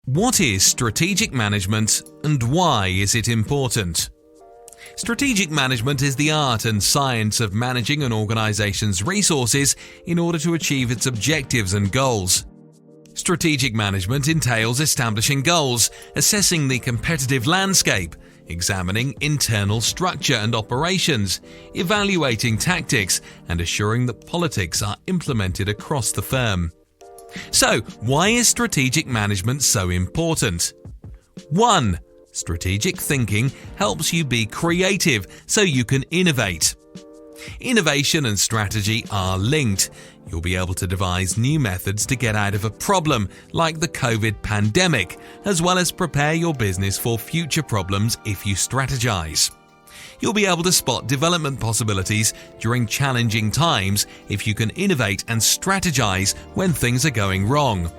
What is strategic management and why is it important? Strategic management is the art and science of managing an organization's resources in order to achieve its objectives and goals. Strategic management entails establishing goals, assessing the competitive landscape, examining internal structure and operations, evaluating tactics, and assuring that politics are implemented across the firm. So, why is strategic management so important? 1. Strategic thinking helps you be creative so you can innovate. Innovation and strategy are linked. You'll be able to devise new methods to get out of a problem, like the COVID pandemic, as well as prepare your business for future problems if you strategize. You'll be able to spot development possibilities during challenging times if you can innovate and strategize when things are going wrong.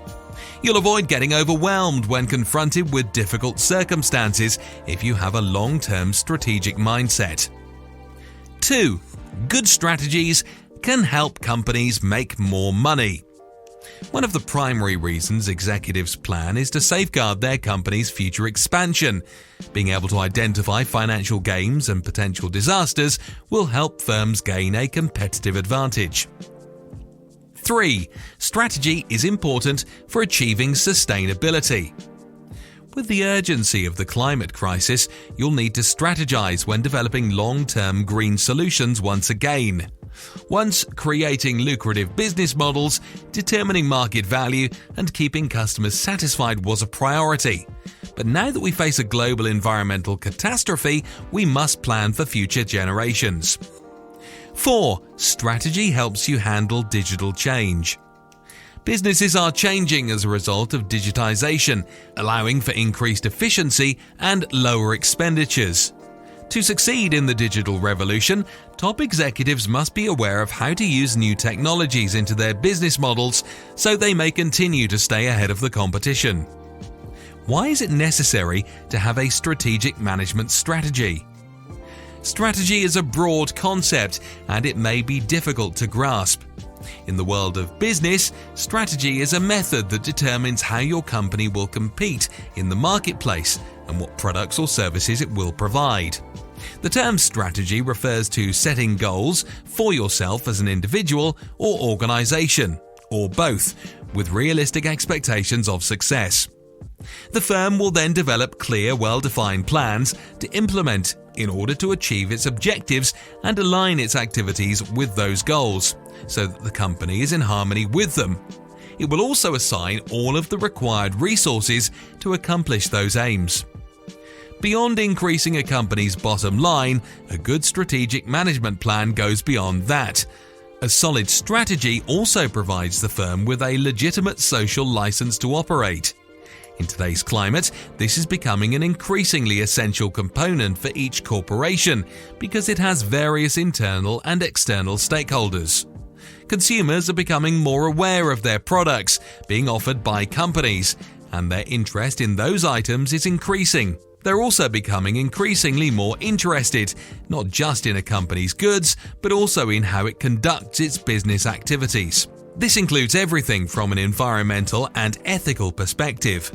You'll avoid getting overwhelmed when confronted with difficult circumstances if you have a long-term strategic mindset. 2. Good strategies can help companies make more money. One of the primary reasons executives plan is to safeguard their company's future expansion. Being able to identify financial gains and potential disasters will help firms gain a competitive advantage. 3. Strategy is important for achieving sustainability. With the urgency of the climate crisis, you'll need to strategize when developing long-term green solutions once again. Once creating lucrative business models, determining market value, and keeping customers satisfied was a priority. But now that we face a global environmental catastrophe, we must plan for future generations. 4. Strategy helps you handle digital change. Businesses are changing as a result of digitization, allowing for increased efficiency and lower expenditures. To succeed in the digital revolution, top executives must be aware of how to use new technologies into their business models so they may continue to stay ahead of the competition. Why is it necessary to have a strategic management strategy? Strategy is a broad concept and it may be difficult to grasp. In the world of business, strategy is a method that determines how your company will compete in the marketplace and what products or services it will provide. The term strategy refers to setting goals for yourself as an individual or organization, or both, with realistic expectations of success. The firm will then develop clear, well-defined plans to implement in order to achieve its objectives and align its activities with those goals, so that the company is in harmony with them. It will also assign all of the required resources to accomplish those aims. Beyond increasing a company's bottom line, a good strategic management plan goes beyond that. A solid strategy also provides the firm with a legitimate social license to operate. In today's climate, this is becoming an increasingly essential component for each corporation because it has various internal and external stakeholders. Consumers are becoming more aware of their products being offered by companies, and their interest in those items is increasing. They're also becoming increasingly more interested, not just in a company's goods, but also in how it conducts its business activities. This includes everything from an environmental and ethical perspective.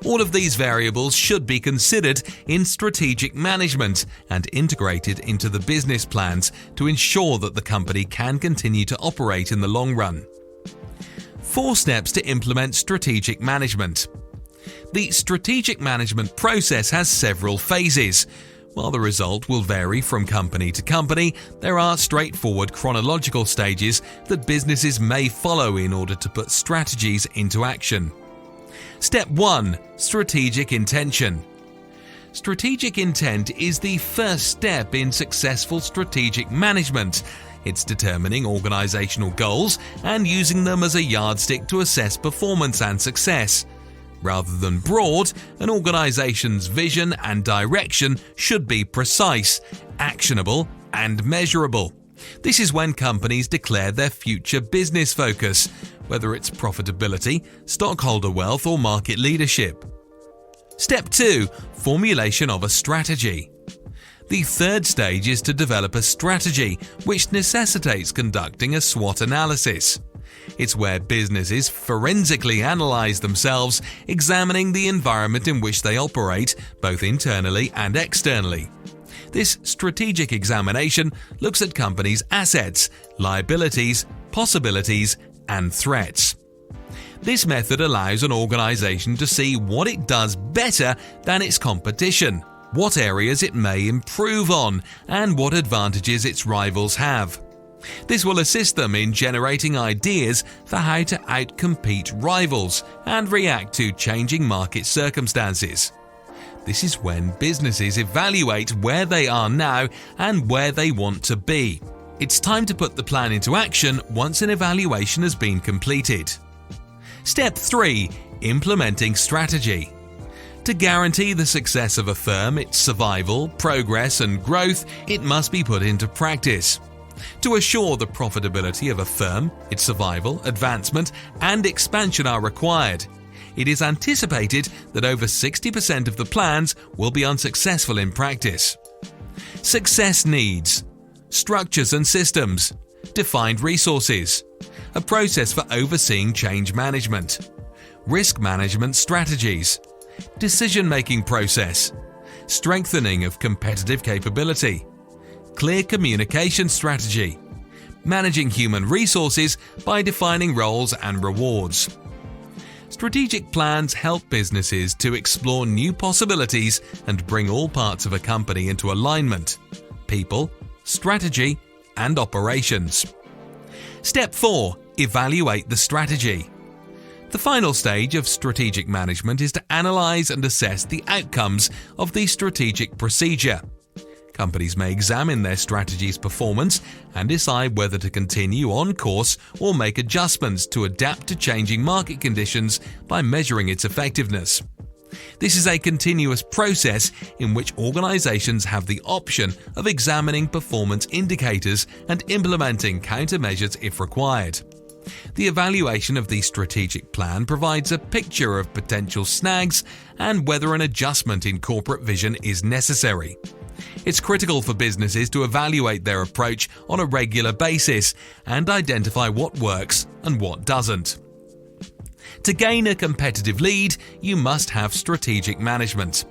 All of these variables should be considered in strategic management and integrated into the business plans to ensure that the company can continue to operate in the long run. 4 steps to implement strategic management. The strategic management process has several phases. While the result will vary from company to company, there are straightforward chronological stages that businesses may follow in order to put strategies into action. Step 1. Strategic intention. Strategic intent is the first step in successful strategic management. It's determining organizational goals and using them as a yardstick to assess performance and success. Rather than broad, an organization's vision and direction should be precise, actionable, and measurable. This is when companies declare their future business focus, whether it's profitability, stockholder wealth, or market leadership. Step 2. Formulation of a strategy. The third stage is to develop a strategy, which necessitates conducting a SWOT analysis. It's where businesses forensically analyze themselves, examining the environment in which they operate, both internally and externally. This strategic examination looks at companies' assets, liabilities, possibilities, and threats. This method allows an organization to see what it does better than its competition, what areas it may improve on, and what advantages its rivals have. This will assist them in generating ideas for how to outcompete rivals and react to changing market circumstances. This is when businesses evaluate where they are now and where they want to be. It's time to put the plan into action once an evaluation has been completed. Step 3. Implementing strategy. To guarantee the success of a firm, its survival, progress, and growth, it must be put into practice. To assure the profitability of a firm, its survival, advancement, and expansion are required. It is anticipated that over 60% of the plans will be unsuccessful in practice. Success needs: structures and systems, defined resources, a process for overseeing change management, risk management strategies, decision-making process, strengthening of competitive capability, clear communication strategy, managing human resources by defining roles and rewards. Strategic plans help businesses to explore new possibilities and bring all parts of a company into alignment: people, strategy, and operations. Step 4. Evaluate the strategy. The final stage of strategic management is to analyze and assess the outcomes of the strategic procedure. Companies may examine their strategy's performance and decide whether to continue on course or make adjustments to adapt to changing market conditions by measuring its effectiveness. This is a continuous process in which organizations have the option of examining performance indicators and implementing countermeasures if required. The evaluation of the strategic plan provides a picture of potential snags and whether an adjustment in corporate vision is necessary. It's critical for businesses to evaluate their approach on a regular basis and identify what works and what doesn't. To gain a competitive lead, you must have strategic management.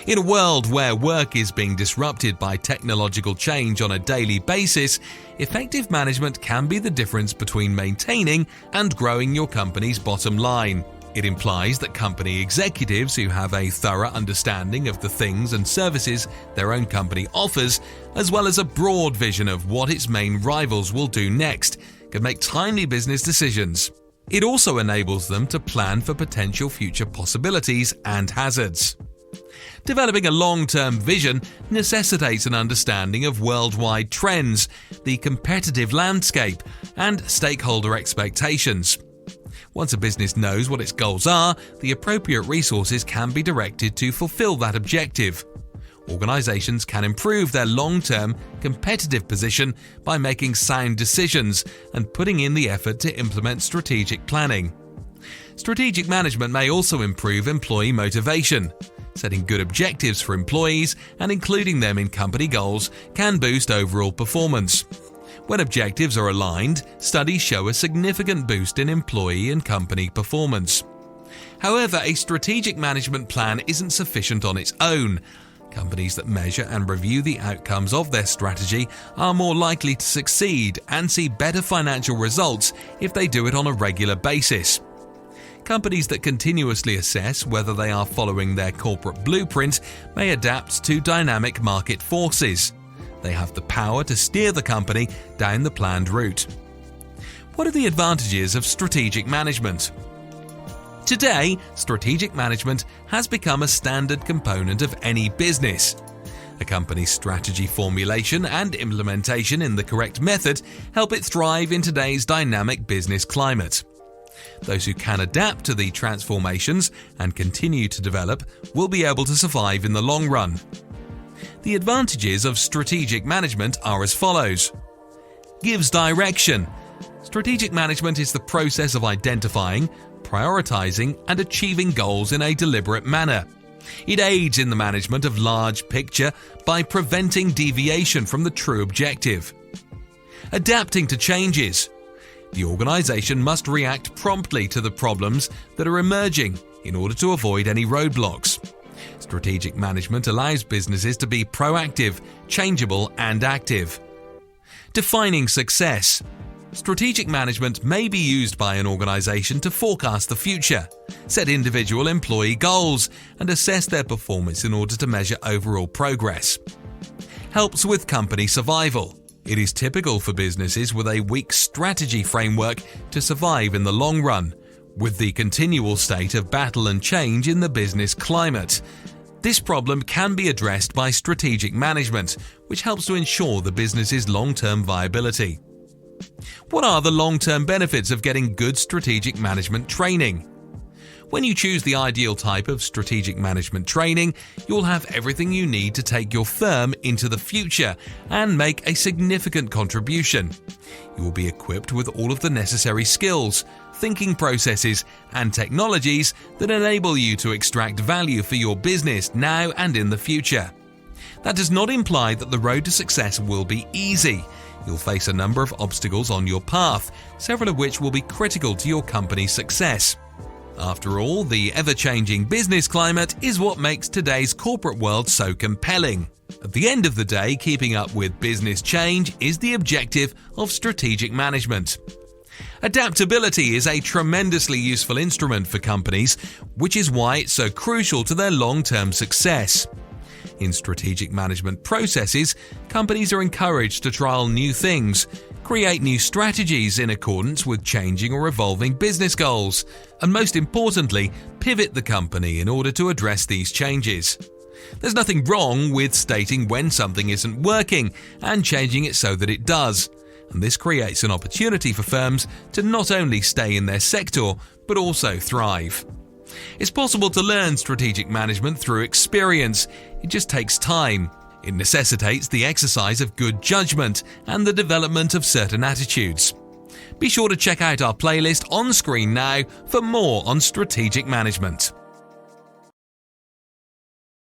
In a world where work is being disrupted by technological change on a daily basis, effective management can be the difference between maintaining and growing your company's bottom line. It implies that company executives who have a thorough understanding of the things and services their own company offers, as well as a broad vision of what its main rivals will do next, can make timely business decisions. It also enables them to plan for potential future possibilities and hazards. Developing a long-term vision necessitates an understanding of worldwide trends, the competitive landscape, and stakeholder expectations. Once a business knows what its goals are, the appropriate resources can be directed to fulfill that objective. Organizations can improve their long-term competitive position by making sound decisions and putting in the effort to implement strategic planning. Strategic management may also improve employee motivation. Setting good objectives for employees and including them in company goals can boost overall performance. When objectives are aligned, studies show a significant boost in employee and company performance. However, a strategic management plan isn't sufficient on its own. Companies that measure and review the outcomes of their strategy are more likely to succeed and see better financial results if they do it on a regular basis. Companies that continuously assess whether they are following their corporate blueprint may adapt to dynamic market forces. They have the power to steer the company down the planned route. What are the advantages of strategic management? Today, strategic management has become a standard component of any business. A company's strategy formulation and implementation in the correct method help it thrive in today's dynamic business climate. Those who can adapt to the transformations and continue to develop will be able to survive in the long run. The advantages of strategic management are as follows. Gives direction. Strategic management is the process of identifying, prioritizing, and achieving goals in a deliberate manner. It aids in the management of large picture by preventing deviation from the true objective. Adapting to changes. The organization must react promptly to the problems that are emerging in order to avoid any roadblocks. Strategic management allows businesses to be proactive, changeable, and active. Defining success. Strategic management may be used by an organization to forecast the future, set individual employee goals, and assess their performance in order to measure overall progress. Helps with company survival. It is typical for businesses with a weak strategy framework to survive in the long run, with the continual state of battle and change in the business climate. This problem can be addressed by strategic management, which helps to ensure the business's long-term viability. What are the long-term benefits of getting good strategic management training? When you choose the ideal type of strategic management training, you'll have everything you need to take your firm into the future and make a significant contribution. You will be equipped with all of the necessary skills, thinking processes, and technologies that enable you to extract value for your business now and in the future. That does not imply that the road to success will be easy. You'll face a number of obstacles on your path, several of which will be critical to your company's success. After all, the ever-changing business climate is what makes today's corporate world so compelling. At the end of the day, keeping up with business change is the objective of strategic management. Adaptability is a tremendously useful instrument for companies, which is why it's so crucial to their long-term success. In strategic management processes, companies are encouraged to trial new things, create new strategies in accordance with changing or evolving business goals, and most importantly, pivot the company in order to address these changes. There's nothing wrong with stating when something isn't working and changing it so that it does, and this creates an opportunity for firms to not only stay in their sector, but also thrive. It's possible to learn strategic management through experience. It just takes time. It necessitates the exercise of good judgment and the development of certain attitudes. Be sure to check out our playlist on screen now for more on strategic management.